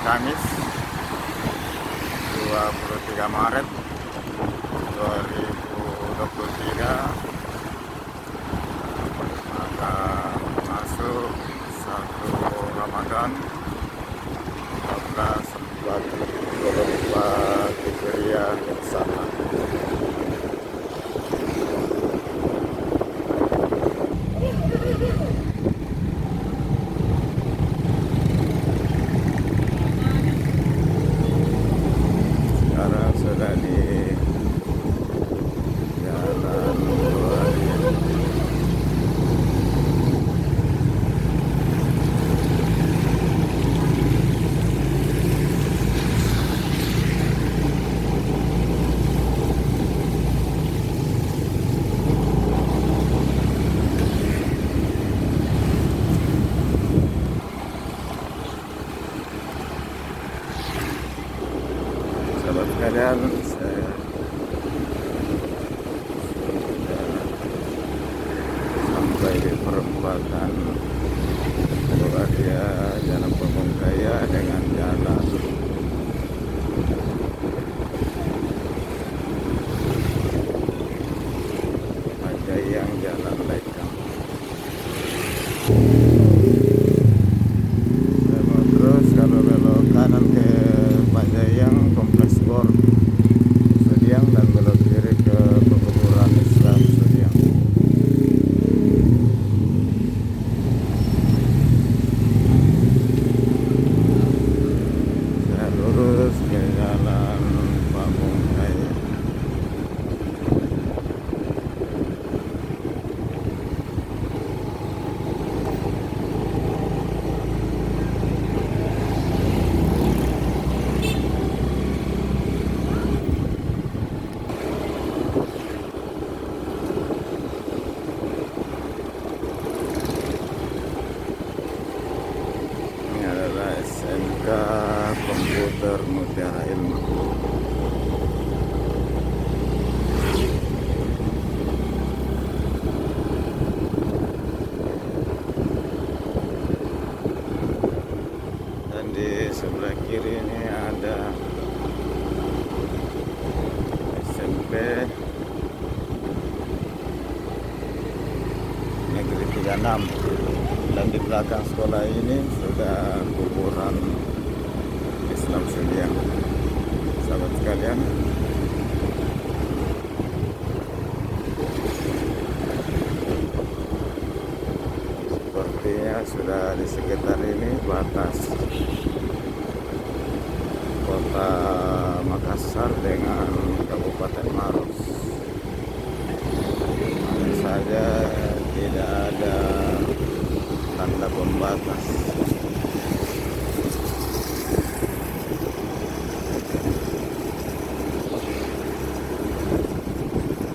Kamis 23 Maret 2023, maka masuk 1 Ramadan 1444 Hijriah Insana. Sekarang sudah di Jalan Buaya. Sahabat sekalian, saya sampai di perempatan Buaya, Jalan Pembongkaya dengan jalan Majayang, Jalan Lekang. Saya mau terus, kalau belok kanan ke Majayang, Kompleks Gor Sudiang, dan belok kiri ke Pekuburan Islam Sudiang. Saya lurus ke Jalan Pembongkaya. Ini adalah SMK Komputer Mutiara Ilmu. Dan di sebelah kiri ini ada SMP Negeri 36. Dan di belakang sekolah ini sudah kuburan Islam Sudiang. Sahabat sekalian, sepertinya sudah di sekitar ini batas Kota Makassar dengan Kabupaten Maros. Hanya saja tidak ada tanda pembatas.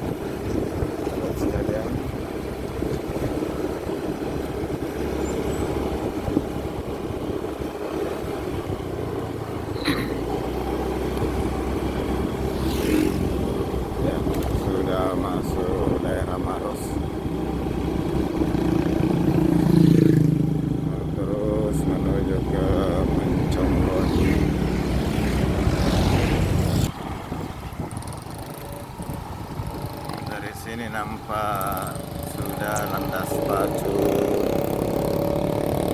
Sahabat sekalian, ya, sudah masuk daerah Maros. Terus menuju ke Menconglon. Dari sini nampak sudah landas batu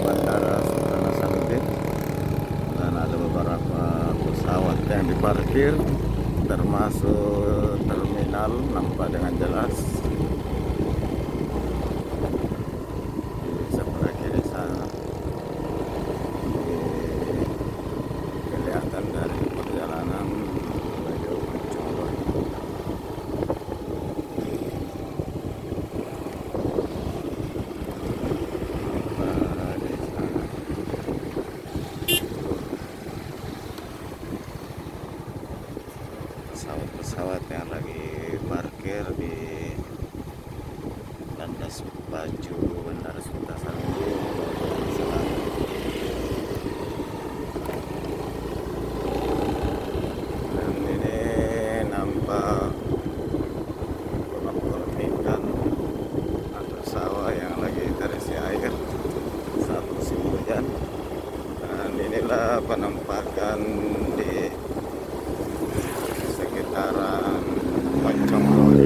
Bandara Sultan Hasanuddin, dan ada beberapa pesawat yang diparkir, termasuk terminal nampak dengan jelas. Di sebelah kiri sana kelihatan dari perjalanan menuju Menconglon. Nah, di sana pesawat-pesawat yang lagi parkir di landas baju Bandara Sultan Hasanuddin. Dan ini nampak kolam-kolam ikan atau sawah yang lagi terisi air saat musim hujan. Dan inilah penampakan diadakan di sekitaran Moncong Road.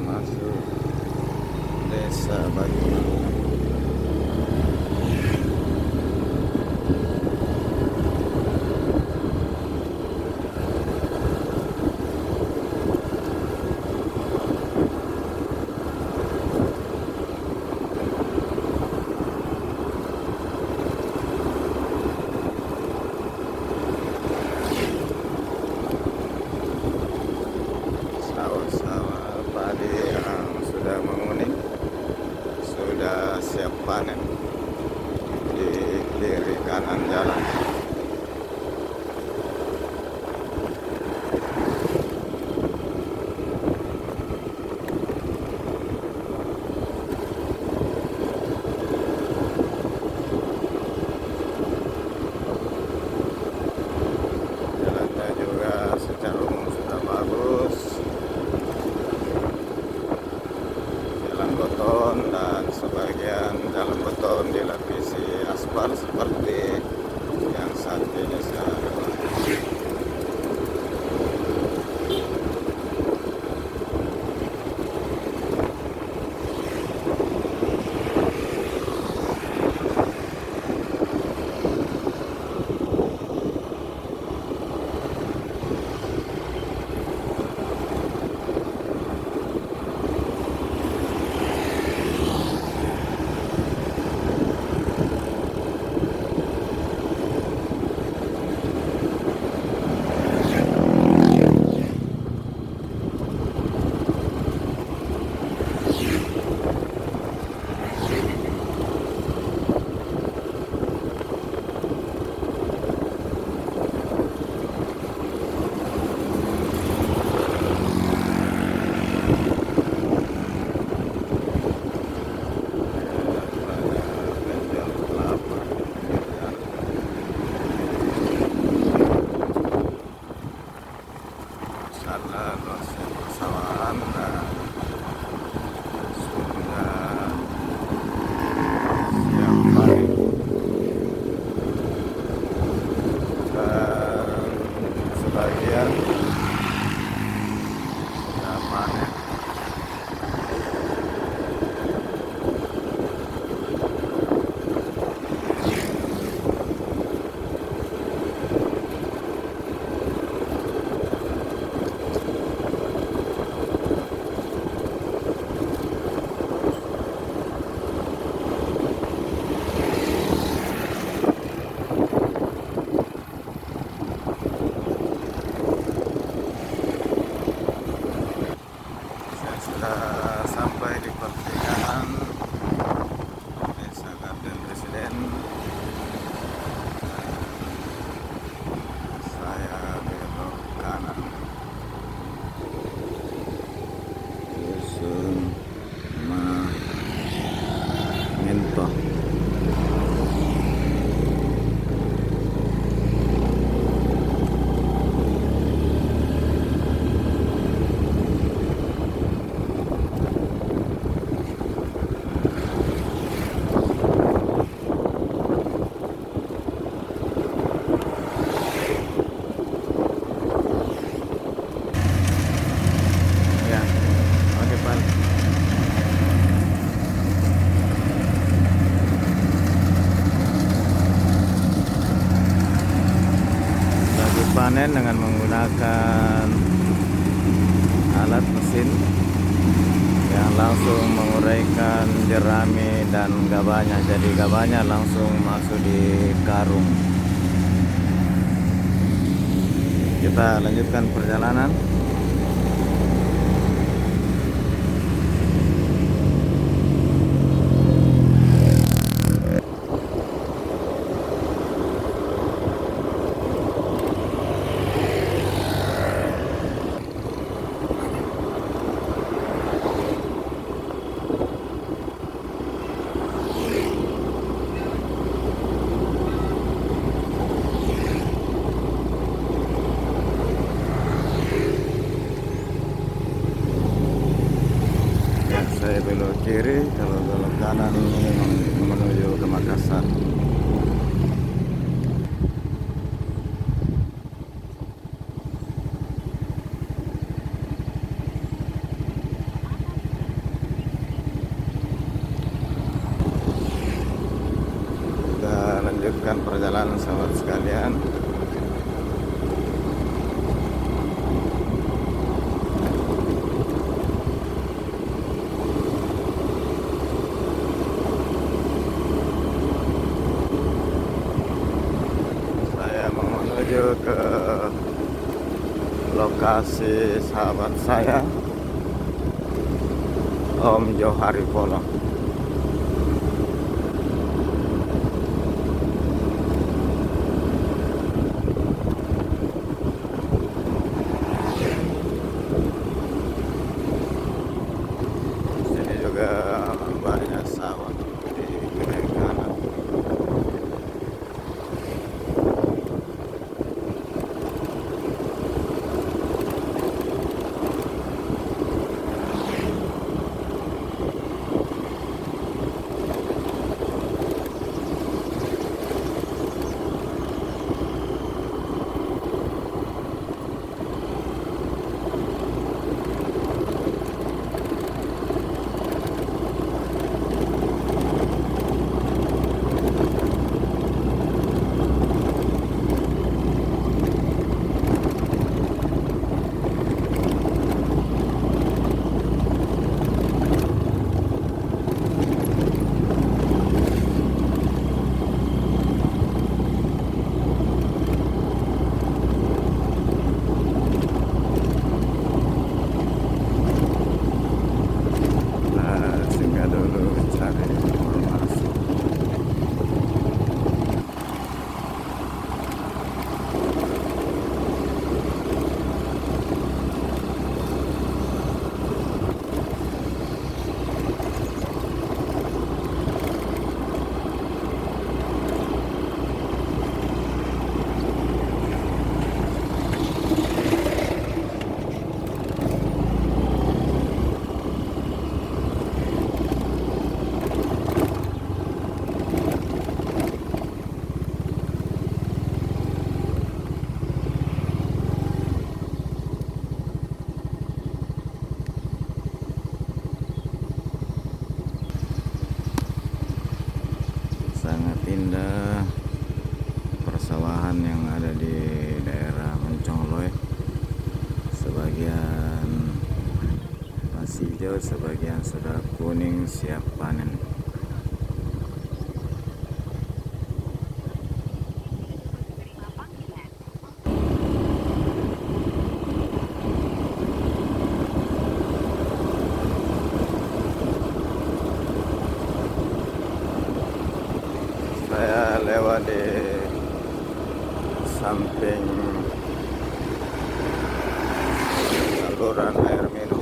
Masuk Desa Banyuwangi. Sawah-sawah padi yang sudah menguning, sudah siap panen di kiri kanan jalan. Jalannya juga secara umum sudah bagus, jalan beton dan sebagian jalan beton dilapisi aspal seperti yang saat ini saya lewati. Sana dosen persawahan dan sudah siap panen dan sebagian sudah panen. Saya sudah sampai di pertigaan Desa Garden Residen. Saya belok kanan, Dusun Mentok. Ya, oke Pak. Lagi panen dengan menggunakan alat mesin yang langsung menguraikan jerami dan gabahnya. Jadi gabahnya langsung masuk di karung. Kita lanjutkan perjalanan. saya belok kiri, kalau belok kanan menuju ke Makassar. Kita lanjutkan perjalanan sahabat sekalian. Menuju ke lokasi sahabat saya, Om Johari Polo. Sini juga banyak sawah di kiri kanan. Sangat indah persawahan yang ada di daerah Mencongloe. Sebagian masih hijau, sebagian sudah kuning siap panen. Saya lewat di samping saluran air minum.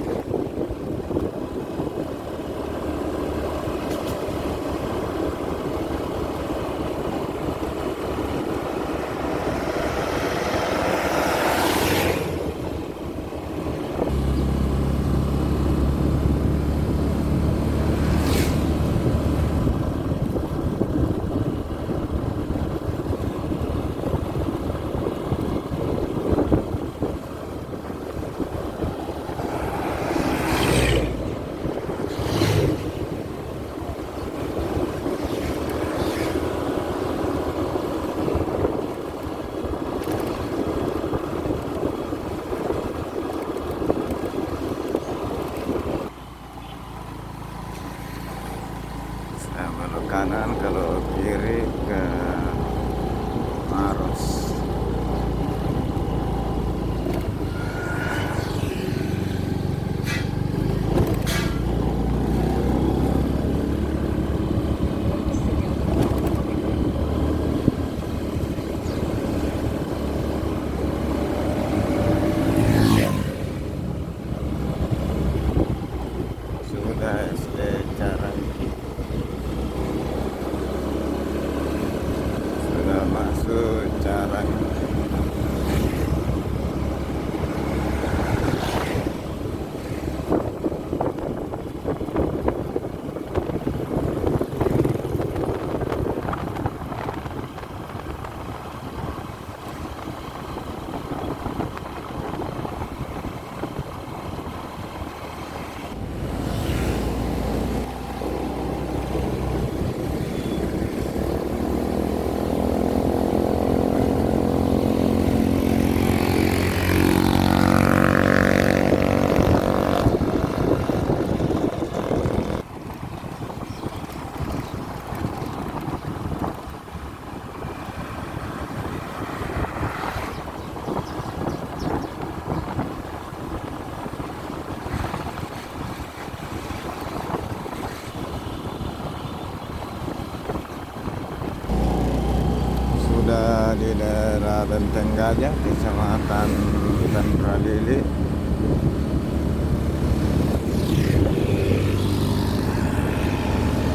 Benteng Gajah, Kecamatan Hutan Pradili.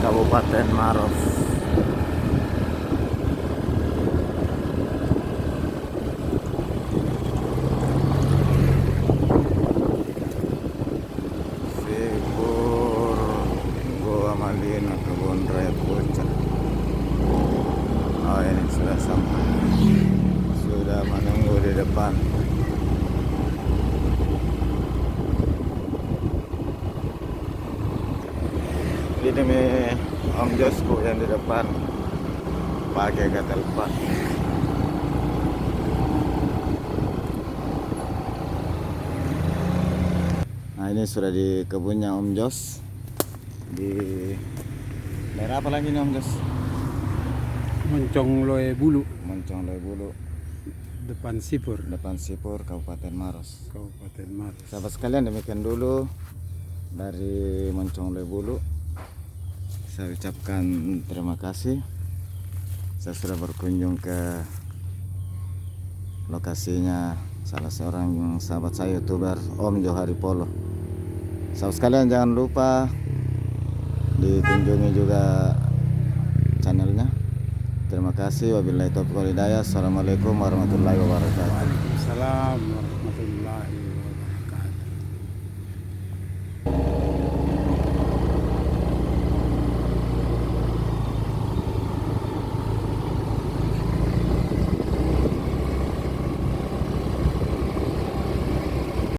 Kabupaten Maros. Sipur Goa Malina, Kebun Raya Puncak. Oh, ini sudah sampai. Sudah menunggu di depan. Ini nih Om Josku yang di depan pakai gatel pak. Nah, ini sudah di kebunnya Om Jos. Di daerah apa lagi nih Om Jos? Moncong Loe Bulu, Moncong Loe Bulu, depan Sipur, depan Sipur, Kabupaten Maros. Kabupaten Maros. Sahabat sekalian, demikian dulu dari Moncong Loe Bulu. Saya ucapkan terima kasih. Saya sudah berkunjung ke lokasinya salah seorang sahabat saya, YouTuber Om Johari Polo. Sahabat sekalian, jangan lupa dikunjungi juga channelnya. Terima kasih. Wabillahi taufiq wal hidayah. Assalamualaikum warahmatullahi wabarakatuh. Waalaikumsalam warahmatullahi wabarakatuh.